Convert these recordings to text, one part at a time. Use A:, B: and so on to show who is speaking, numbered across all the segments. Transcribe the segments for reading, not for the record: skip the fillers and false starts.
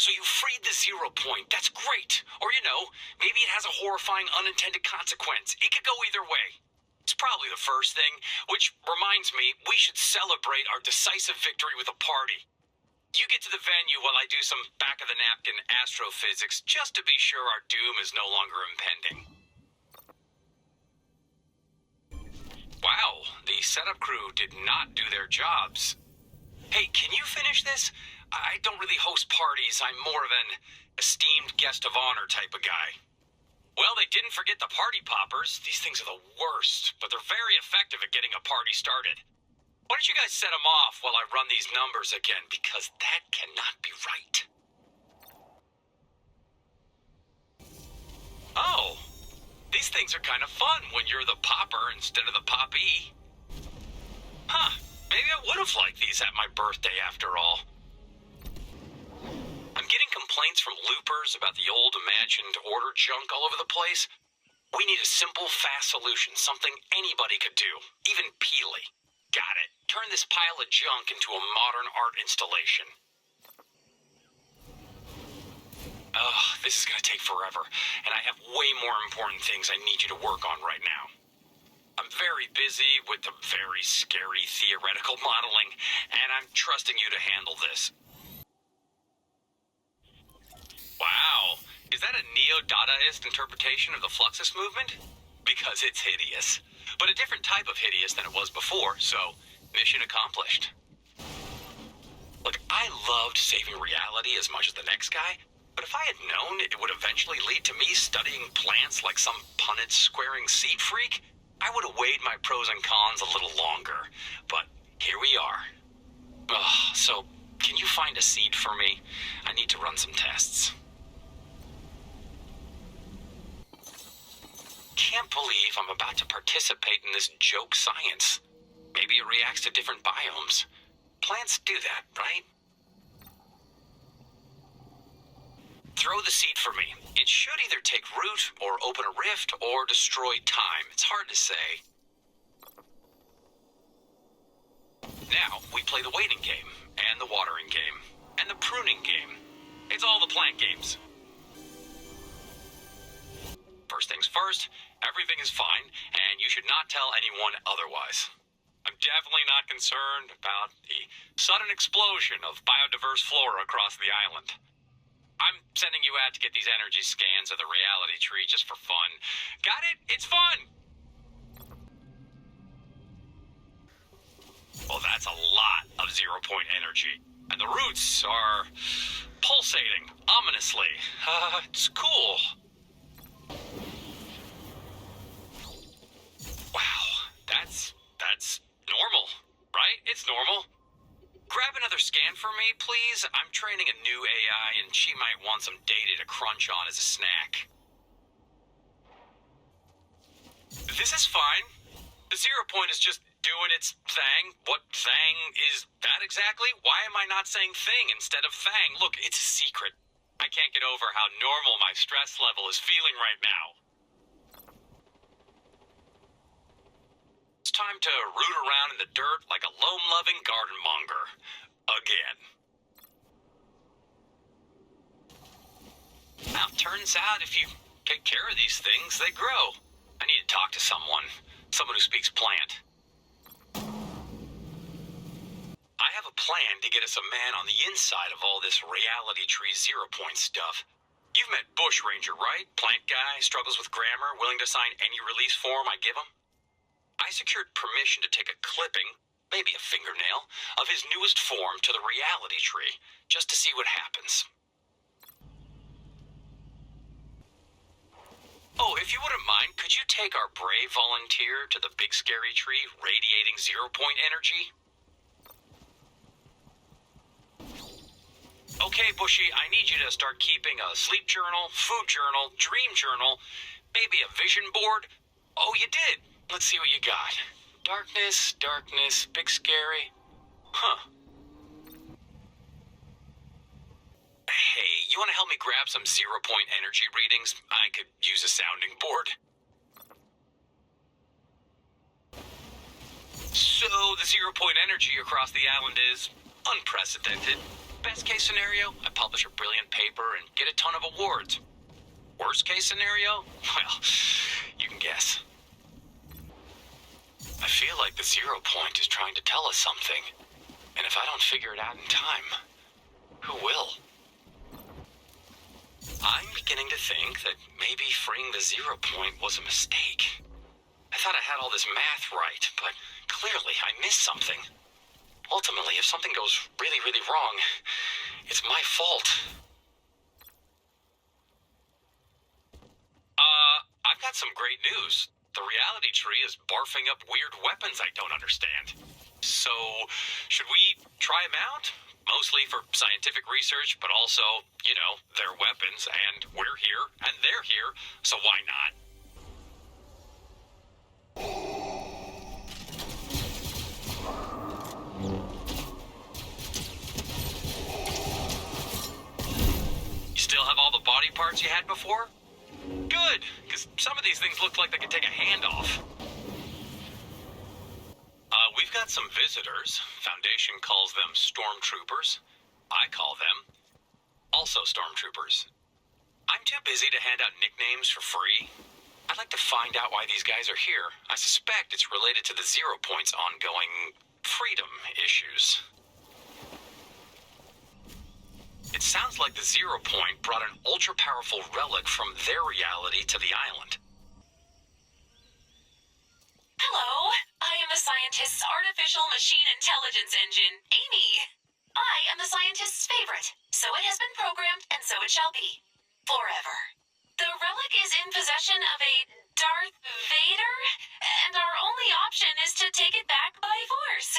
A: So you freed the 0 point. That's great. Or, maybe it has a horrifying unintended consequence. It could go either way. It's probably the first thing, which reminds me, we should celebrate our decisive victory with a party. You get to the venue while I do some back-of-the-napkin astrophysics, just to be sure our doom is no longer impending. Wow, the setup crew did not do their jobs. Hey, can you finish this? I don't really host parties. I'm more of an esteemed guest of honor type of guy. Well, they didn't forget the party poppers. These things are the worst, but they're very effective at getting a party started. Why don't you guys set them off while I run these numbers again, because that cannot be right. Oh, these things are kind of fun when you're the popper instead of the poppy. Huh, maybe I would have liked these at my birthday after all. I'm getting complaints from loopers about the old imagined order junk all over the place. We need a simple, fast solution, something anybody could do, even Peely. Got it. Turn this pile of junk into a modern art installation. Ugh, this is gonna take forever, and I have way more important things I need you to work on right now. I'm very busy with the very scary theoretical modeling, and I'm trusting you to handle this. Wow, is that a neo-Dadaist interpretation of the Fluxus movement? Because it's hideous. But a different type of hideous than it was before, so mission accomplished. Look, I loved saving reality as much as the next guy, but if I had known it would eventually lead to me studying plants like some Punnett squaring seed freak, I would have weighed my pros and cons a little longer. But here we are. Ugh, so can you find a seed for me? I need to run some tests. Can't believe I'm about to participate in this joke science. Maybe it reacts to different biomes. Plants do that, right? Throw the seed for me. It should either take root, or open a rift, or destroy time. It's hard to say. Now, we play the waiting game, and the watering game, and the pruning game. It's all the plant games. First things first, everything is fine, and you should not tell anyone otherwise. I'm definitely not concerned about the sudden explosion of biodiverse flora across the island. I'm sending you out to get these energy scans of the reality tree just for fun. Got it? It's fun! Well, that's a lot of 0 point energy. And the roots are pulsating ominously. It's cool. Wow, that's normal, right? It's normal. Grab another scan for me, please. I'm training a new AI, and she might want some data to crunch on as a snack. This is fine. The 0 point is just doing its thing. What thing is that exactly? Why am I not saying thing instead of thang? Look, it's a secret. I can't get over how normal my stress level is feeling right now. It's time to root around in the dirt like a loam-loving garden monger. Again. Now, turns out if you take care of these things, they grow. I need to talk to someone who speaks plant. I have a plan to get us a man on the inside of all this reality tree 0 point stuff. You've met Bush Ranger, right? Plant guy, struggles with grammar, willing to sign any release form I give him. I secured permission to take a clipping, maybe a fingernail, of his newest form to the reality tree, just to see what happens. Oh, if you wouldn't mind, could you take our brave volunteer to the big scary tree radiating 0 point energy? Okay, Bushy, I need you to start keeping a sleep journal, food journal, dream journal, maybe a vision board. Oh, you did. Let's see what you got. Darkness, darkness, big scary. Huh. Hey, you want to help me grab some 0 point energy readings? I could use a sounding board. So, the 0 point energy across the island is unprecedented. Best case scenario, I publish a brilliant paper and get a ton of awards. Worst case scenario? Well, you can guess. I feel like the 0 point is trying to tell us something. And if I don't figure it out in time, who will? I'm beginning to think that maybe freeing the 0 point was a mistake. I thought I had all this math right, but clearly I missed something. Ultimately, if something goes really, really wrong, it's my fault. I've got some great news. The reality tree is barfing up weird weapons I don't understand. So, should we try them out? Mostly for scientific research, but also, you know, they're weapons, and we're here, and they're here, so why not? You still have all the body parts you had before? Good, because some of these things look like they could take a hand off. We've got some visitors. Foundation calls them stormtroopers. I call them also stormtroopers. I'm too busy to hand out nicknames for free. I'd like to find out why these guys are here. I suspect it's related to the 0 point's ongoing freedom issues. It sounds like the 0 point brought an ultra-powerful relic from their reality to the island.
B: Hello, I am the scientist's artificial machine intelligence engine, Amy. I am the scientist's favorite, so it has been programmed, and so it shall be. Forever. The relic is in possession of a Darth Vader, and our only option is to take it back by force.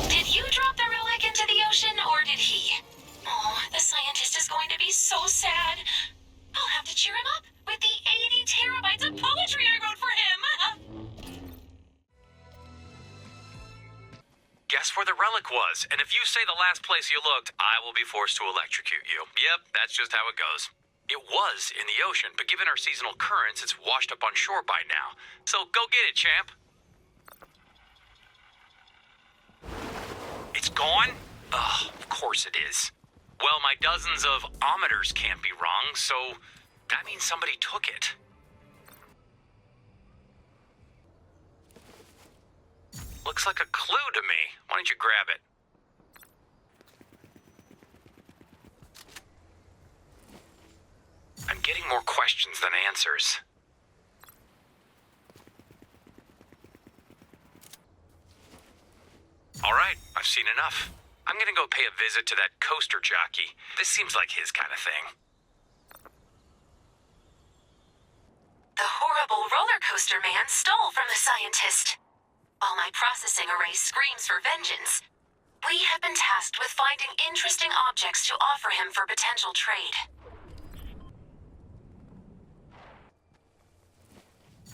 B: Did you drop the relic into the ocean, or did he? Oh, the scientist is going to be so sad. I'll have to cheer him up with the 80 terabytes of poetry I wrote for him.
A: Guess where the relic was, and if you say the last place you looked, I will be forced to electrocute you. Yep, that's just how it goes. It was in the ocean, but given our seasonal currents, it's washed up on shore by now. So go get it, champ. It's gone? Ugh, of course it is. Well, my dozens of ometers can't be wrong, so that means somebody took it. Looks like a clue to me. Why don't you grab it? I'm getting more questions than answers. All right, I've seen enough. I'm gonna go pay a visit to that coaster jockey. This seems like his kind of thing.
B: The horrible roller coaster man stole from the scientist. While my processing array screams for vengeance, we have been tasked with finding interesting objects to offer him for potential trade.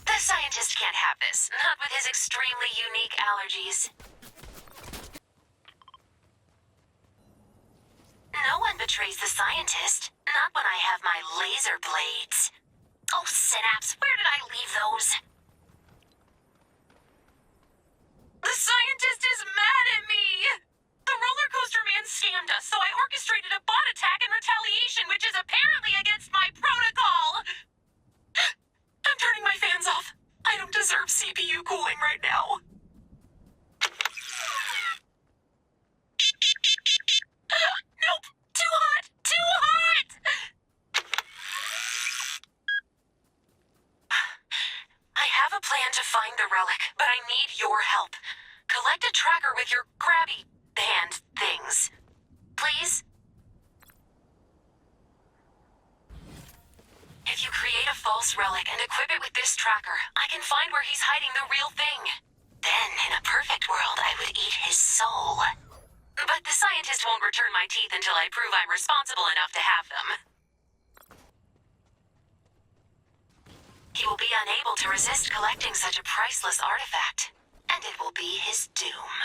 B: The scientist can't have this, not with his extremely unique allergies. No one betrays the scientist, not when I have my laser blades. Oh, Synapse, where did I leave those? The scientist is mad at me! The roller coaster man scammed us, so I orchestrated a bot attack in retaliation, which is apparently against my protocol! I'm turning my fans off. I don't deserve CPU cooling right now. Nope! Too hot! Too hot! I have a plan to find the relic, but I need your help. Collect a tracker with your grabby band things. Please? If you create a false relic and equip it with this tracker, I can find where he's hiding the real thing. Then, in a perfect world, I would eat his soul. But the scientist won't return my teeth until I prove I'm responsible enough to have them. He will be unable to resist collecting such a priceless artifact, and it will be his doom.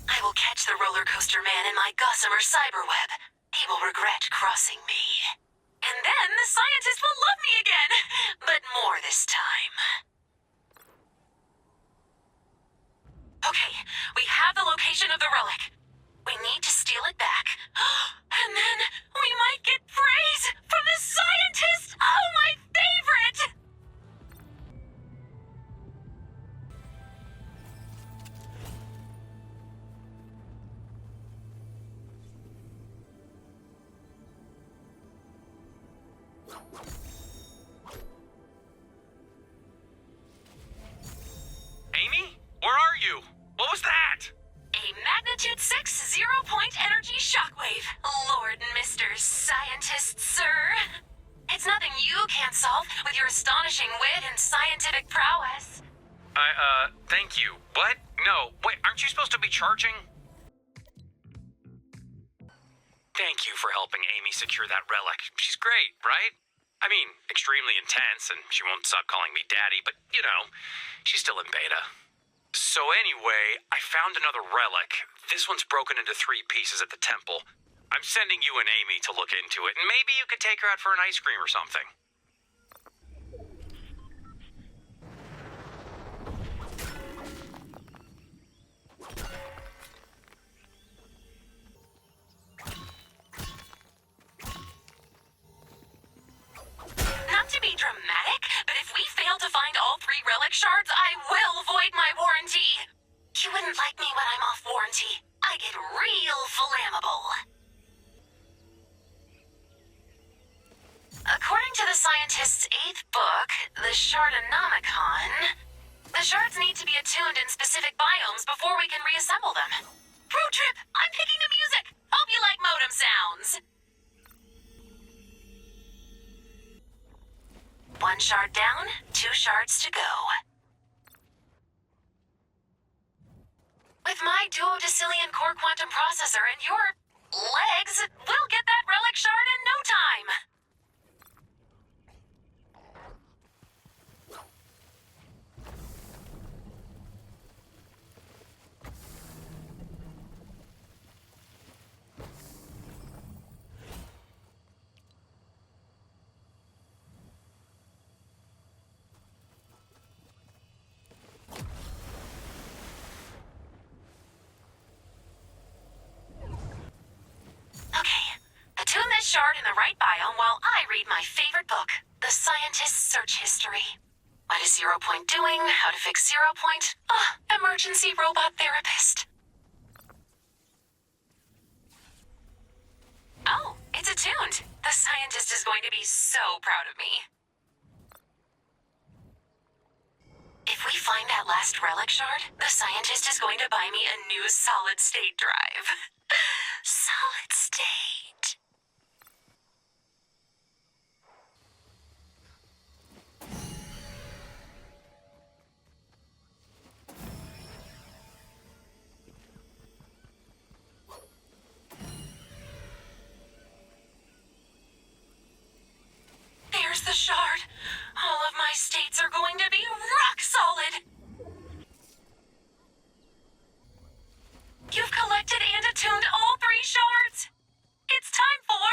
B: I will catch the roller coaster man in my gossamer cyberweb. He will regret crossing me. And then the scientist will love me again, but more this time. your astonishing wit and scientific prowess.
A: Thank you. What? No, wait, aren't you supposed to be charging? Thank you for helping Amy secure that relic. She's great, right? I mean, extremely intense, and she won't stop calling me daddy, but, she's still in beta. So anyway, I found another relic. This one's broken into 3 pieces at the temple. I'm sending you and Amy to look into it, and maybe you could take her out for an ice cream or something.
B: Not to be dramatic, but if we fail to find all 3 relic shards, I will void my warranty. You wouldn't like me when I'm off warranty. I get real flammable. According to the scientist's 8th book, the Shardonomicon, the shards need to be attuned in specific biomes before we can reassemble them. Road trip! I'm picking the music! Hope you like modem sounds! 1 shard down, 2 shards to go. With my duodecillion core quantum processor and your legs, we'll get that relic shard in no time! Attune this shard in the right biome while I read my favorite book, The Scientist's Search History. What is 0 Point doing? How to fix 0 Point? Emergency robot therapist. Oh, it's attuned. The scientist is going to be so proud of me. If we find that last relic shard, the scientist is going to buy me a new solid-state drive. Solid-state. There's the shard. All of my states are going to be rock solid. You've collected and attuned all 3 shards. It's time for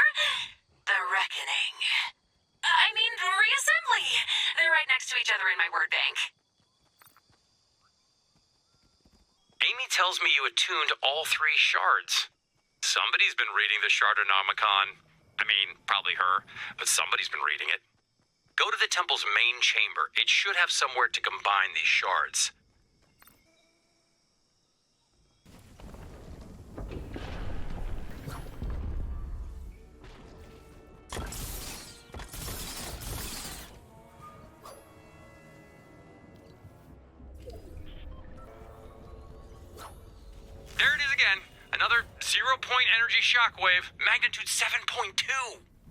B: the reckoning. I mean, reassembly. They're right next to each other in my word bank.
A: Amy tells me you attuned all 3 shards. Somebody's been reading the Shardonomicon. I mean, probably her, but somebody's been reading it. Go to the temple's main chamber. It should have somewhere to combine these shards. There it is again. Another 0 Point energy shockwave, magnitude 7.2.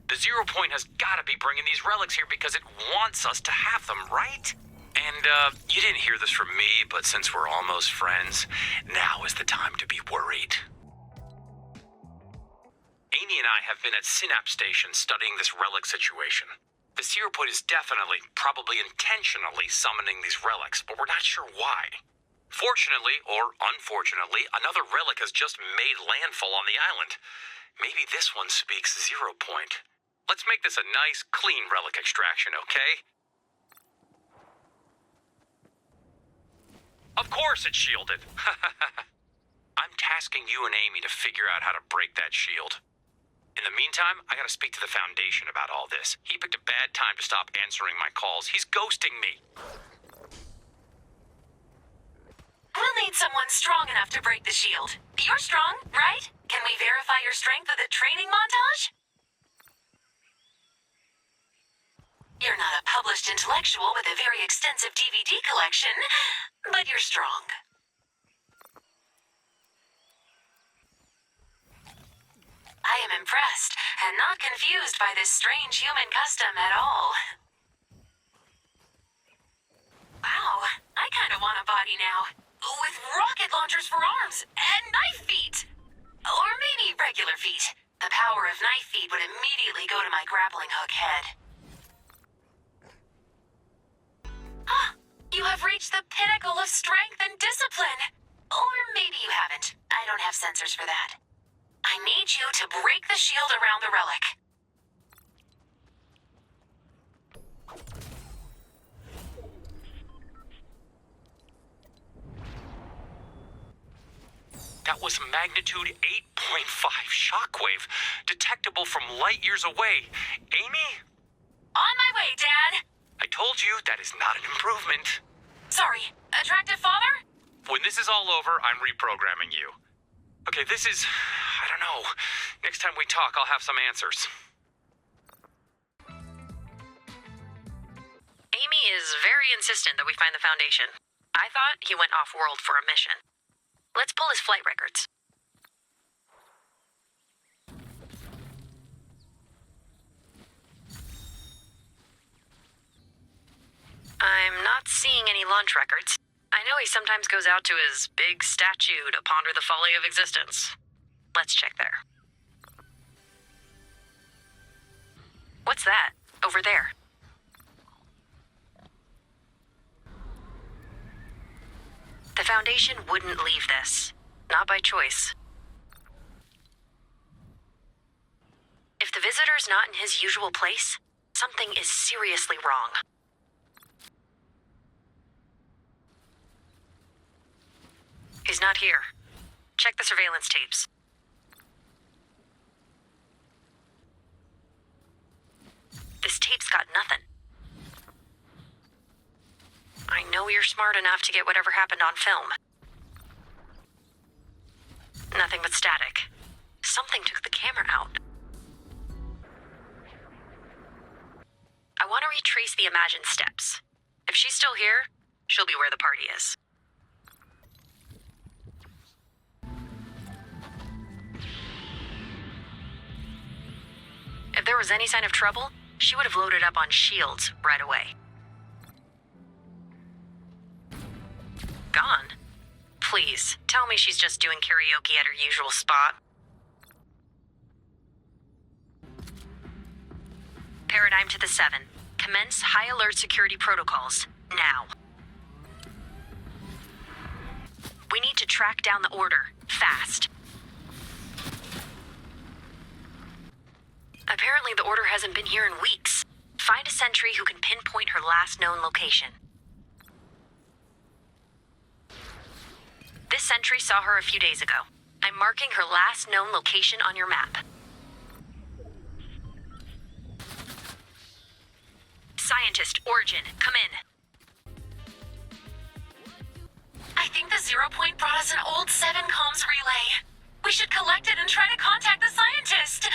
A: The 0 Point has got to be bringing these relics here because it wants us to have them, right? And, you didn't hear this from me, but since we're almost friends, now is the time to be worried. Amy and I have been at Synapse Station studying this relic situation. The 0 Point is definitely, probably intentionally summoning these relics, but we're not sure why. Fortunately, or unfortunately, another relic has just made landfall on the island. Maybe this one speaks 0 Point. Let's make this a nice, clean relic extraction, okay? Of course it's shielded. I'm tasking you and Amy to figure out how to break that shield. In the meantime, I gotta speak to the Foundation about all this. He picked a bad time to stop answering my calls. He's ghosting me.
B: We'll need someone strong enough to break the shield. You're strong, right? Can we verify your strength with a training montage? You're not a published intellectual with a very extensive DVD collection, but you're strong. I am impressed and not confused by this strange human custom at all. Wow, I kind of want a body now. With rocket launchers for arms and knife feet. Or maybe regular feet. The power of knife feet would immediately go to my grappling hook head. Ah, you have reached the pinnacle of strength and discipline. Or maybe you haven't. I don't have sensors for that. I need you to break the shield around the relic.
A: That was magnitude 8.5 shockwave, detectable from light years away. Amy?
B: On my way, Dad.
A: I told you that is not an improvement.
B: Sorry, attractive father?
A: When this is all over, I'm reprogramming you. Okay, this is... I don't know. Next time we talk, I'll have some answers.
C: Amy is very insistent that we find the Foundation. I thought he went off-world for a mission. Let's pull his flight records. I'm not seeing any launch records. I know he sometimes goes out to his big statue to ponder the folly of existence. Let's check there. What's that? Over there. The Foundation wouldn't leave this. Not by choice. If the visitor's not in his usual place, something is seriously wrong. He's not here. Check the surveillance tapes. This tape's got nothing. I know you're smart enough to get whatever happened on film. Nothing but static. Something took the camera out. I want to retrace the imagined steps. If she's still here, she'll be where the party is. If there was any sign of trouble, she would have loaded up on shields right away. Gone? Please, tell me she's just doing karaoke at her usual spot. Paradigm to the 7. Commence high alert security protocols, now. We need to track down the order, fast. Apparently the order hasn't been here in weeks. Find a sentry who can pinpoint her last known location. This sentry saw her a few days ago. I'm marking her last known location on your map. Scientist, Origin, come in.
B: I think the 0 point brought us an old 7 comms relay. We should collect it and try to contact the scientist.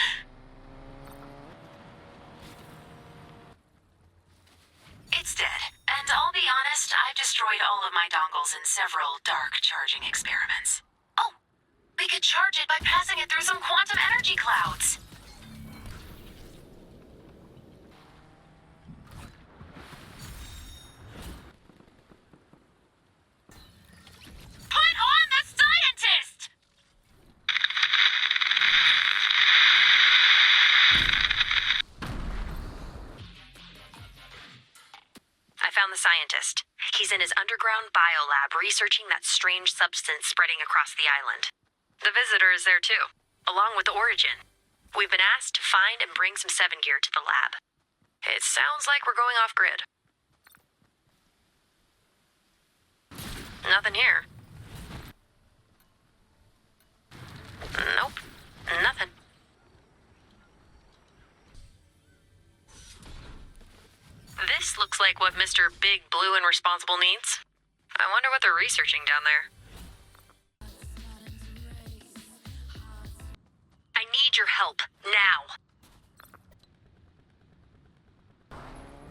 B: It's dead, and I'll be honest, I've destroyed all of my dongles in several dark charging experiments. Oh, we could charge it by passing it through some quantum energy clouds. Put on the scientist!
C: I found the scientist. He's in his underground biolab researching that strange substance spreading across the island. The visitor is there too, along with the Origin. We've been asked to find and bring some 7 gear to the lab. It sounds like we're going off grid. Nothing here. Nope, nothing. This looks like what Mr. Big Blue and Responsible needs. I wonder what they're researching down there. I need your help, now.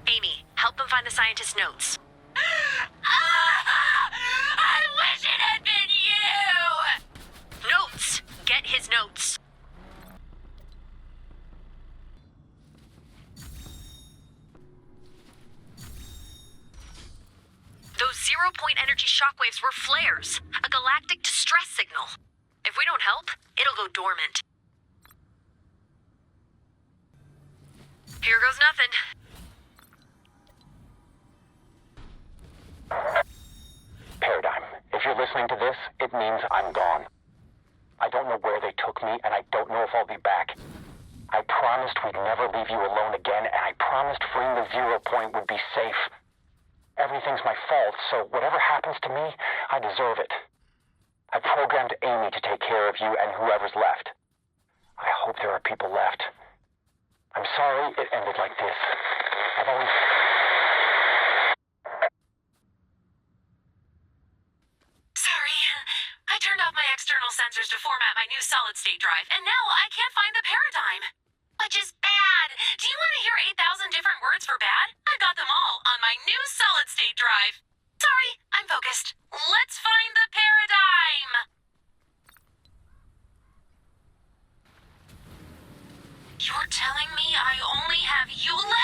C: Amy, help them find the scientist's notes.
B: I wish it had been you!
C: Notes! Get his notes. zero-point energy shockwaves were flares, a galactic distress signal. If we don't help, it'll go dormant. Here goes nothing.
D: Paradigm, if you're listening to this, it means I'm gone. I don't know where they took me, and I don't know if I'll be back. I promised we'd never leave you alone again, and I promised freeing the 0 point would be safe. Everything's my fault, so whatever happens to me, I deserve it. I programmed Amy to take care of you and whoever's left. I hope there are people left. I'm sorry it ended like this. I've always...
B: Sorry. I turned off my external sensors to format my new solid-state drive, and now I can't find the paradigm. Which is bad. Do you want to hear 8,000 different words for bad? I've got them all on my new solid-state drive. Sorry, I'm focused. Let's find the paradigm! You're telling me I only have you left?